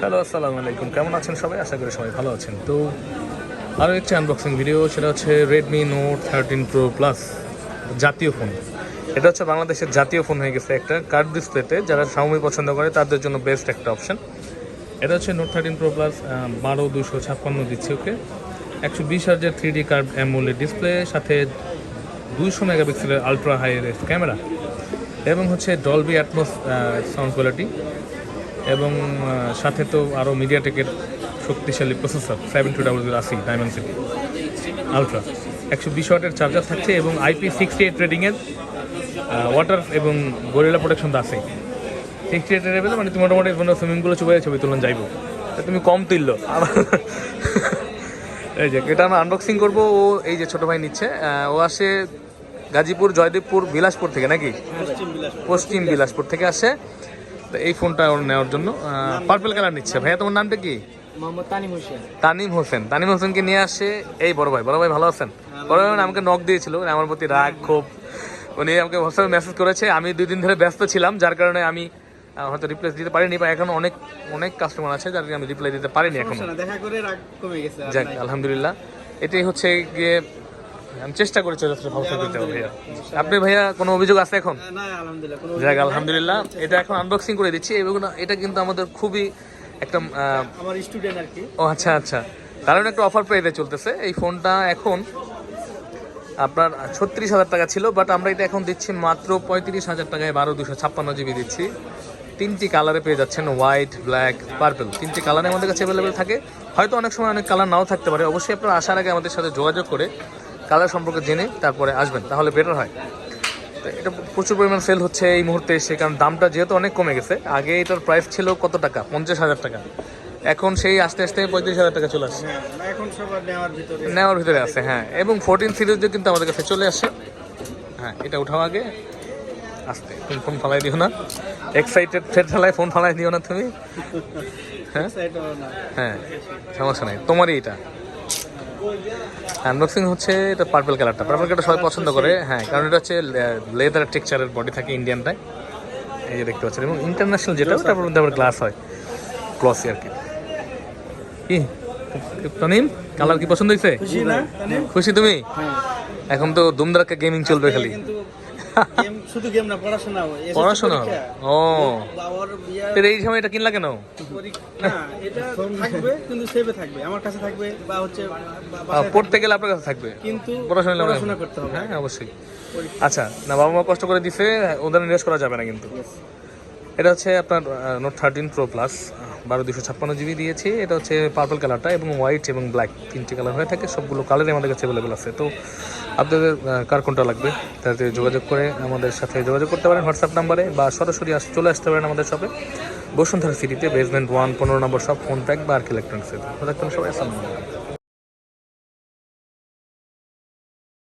Hello, আসসালামু আলাইকুম। কেমন আছেন সবাই? আশা করি সবাই ভালো আছেন। তো আরও একটি আনবক্সিং ভিডিও, সেটা হচ্ছে রেডমি নোট 13 প্রো প্লাস, জাতীয় ফোন। এটা হচ্ছে বাংলাদেশের জাতীয় ফোন হয়ে গেছে একটা কার্ভ ডিসপ্লেতে। যারা Xiaomi পছন্দ করে তাদের জন্য বেস্ট একটা অপশন। এটা হচ্ছে নোট 13 প্রো প্লাস, 12/256 দিচ্ছে ওকে। 120 হার্জের 3D কার্ভ অ্যামোলেড ডিসপ্লে, সাথে 200 মেগাপিক্সেলের আলট্রা হাই রেস ক্যামেরা, এবং হচ্ছে ডলবি অ্যাটমস সাউন্ড কোয়ালিটি, এবং সাথে তো আরও মিডিয়াটেকের শক্তিশালী প্রসেসর 7200 ডায়মেনসিটি আলট্রা, 120 ওয়াটের চার্জার থাকছে, এবং IP68 রেটিংয়ের ওয়াটার এবং গরিলা প্রোটেকশন তো আছেই। 68 লেভেলে মানে তুমি মোটামুটি কোনো সুইমিং পুলে চুবাই ছবি তুলন যাইব, তুমি কম তুললো। এই যে এটা আমরা আনবক্সিং করবো। ও এই যে ছোটো ভাই নিচ্ছে, ও আসে গাজীপুর, জয়দেবপুর, বিলাসপুর থেকে, নাকি পশ্চিম বিলাসপুর থেকে আসে। তো এই ফোনটা ওর নেওয়ার জন্য পার্পল কালার নিচ্ছে। ভাইয়া তোমার নামটা কি? তানিম হোসেন। তানিম হোসেনকে নিয়ে আসে এই বড় ভাই। বড় ভাই ভালো আছেন? বড় ভাই আমাকে নক দিয়েছিল, আমার প্রতি রাগ ক্ষোভ, উনি আমাকে হোয়াটসঅ্যাপে মেসেজ করেছে। আমি 2 দিন ধরে ব্যস্ত ছিলাম, যার কারণে আমি হয়তো রিপ্লাই দিতে পারিনি, বা এখন অনেক অনেক কাস্টমার আছে যাদেরকে আমি রিপ্লাই দিতে পারিনি এখন। যাক আলহামদুলিল্লাহ, এটাই হচ্ছে গিয়ে আমি চেষ্টা করেছি ভালো দিতে হবে। ভাইয়া আপনি ভাইয়া কোনো অভিযোগ আছে এখন? যাক আলহামদুলিল্লাহ, এটা এখন আনবক্সিং করে দিচ্ছি। এবং এটা কিন্তু আমাদের খুবই একটা আমার স্টুডেন্ট আর কি। ও আচ্ছা আচ্ছা, কারণ একটা অফার প্রাইসে চলতেছে এই ফোনটা। এখন আপনার 36,000 টাকা ছিল, বাট আমরা এটা এখন দিচ্ছি মাত্র 35,000 টাকায়। 12/256 জিবি দিচ্ছি। 3টি কালারে পেয়ে যাচ্ছেন, হোয়াইট, ব্ল্যাক, পার্পল। 3টি কালারে আমাদের কাছে অ্যাভেলেবেল থাকে। হয়তো অনেক সময় অনেক কালার নাও থাকতে পারে। অবশ্যই আপনারা আসার আগে আমাদের সাথে যোগাযোগ করে কালার সম্পর্কে জেনে তারপরে আসবেন, তাহলে বেটার হয়। তো এটা প্রচুর পরিমাণ সেল হচ্ছে এই মুহূর্তে এসে, কারণ দামটা যেহেতু অনেক কমে গেছে। আগে এটার প্রাইস ছিল কত টাকা? 50,000 টাকা। এখন সেই আস্তে আস্তে 35,000 টাকা চলে আসছে, এখন সবার নেওয়ার ভিতরে আছে। হ্যাঁ, এবং 14 সিরিজও কিন্তু আমাদের কাছে চলে আসে। হ্যাঁ, এটা উঠাও আগে, আস্তে, তুমি ফোন ফালাই দিও না। এক্সাইটেড ঠেলায় ফোন ফালাই দিও না তুমি। হ্যাঁ হ্যাঁ, সমস্যা নাই, তোমারই এটা। আনবক্সিং হচ্ছে এটা পার্পল কালারটা। পার্পল কালারটা সবাই পছন্দ করে, হ্যাঁ, কারণ এটা হচ্ছে লেদার টেক্সচারের বডি থাকে ইন্ডিয়ানটায়, এই যে দেখতে পাচ্ছেন। এবং ইন্টারন্যাশনাল যেটা, তারপর মধ্যে আবার গ্লাস হয়, গ্লসি আর কি। কি তানিম, কালার কি পছন্দ হয়েছে? খুশি তুমি? এখন তো দুমদারাক্কা গেমিং চলবে খালি। শুধু গেম না, পড়াশোনা। ও, এই সময় এটা কিনলা কেন? না, এটা থাকবে কিন্তু সেভে থাকবে, আমার কাছে থাকবে, বা হচ্ছে পড়তে গেলে আপনার কাছে থাকবে, কিন্তু পড়াশোনা করতে হবে। হ্যাঁ অবশ্যই। আচ্ছা, না বাবা মা কষ্ট করে দিছে, ওদের নিরাশ করা যাবে না কিন্তু। এটা হচ্ছে আপনার নোট 13 প্রো প্লাস, 12/256 জিবি দিয়েছি। এটা হচ্ছে পার্পল কালারটা, এবং হোয়াইট এবং ব্ল্যাক 3টি কালার হয়ে থাকে। সবগুলো কালারই আমাদের কাছে অ্যাভেলেবেল আছে। তো আপনাদের কার কোনটা লাগবে তাতে যোগাযোগ করে আমাদের সাথে যোগাযোগ করতে পারেন হোয়াটসঅ্যাপ নাম্বারে, বা সরাসরি চলে আসতে পারেন আমাদের শপে, বসুন্ধরা সিটিতে, বেসমেন্ট 1, 15 নম্বর শপ, ফোন প্যাক বা আর্ক ইলেকট্রনিক্সে। সবাই আসসালামু আলাইকুম।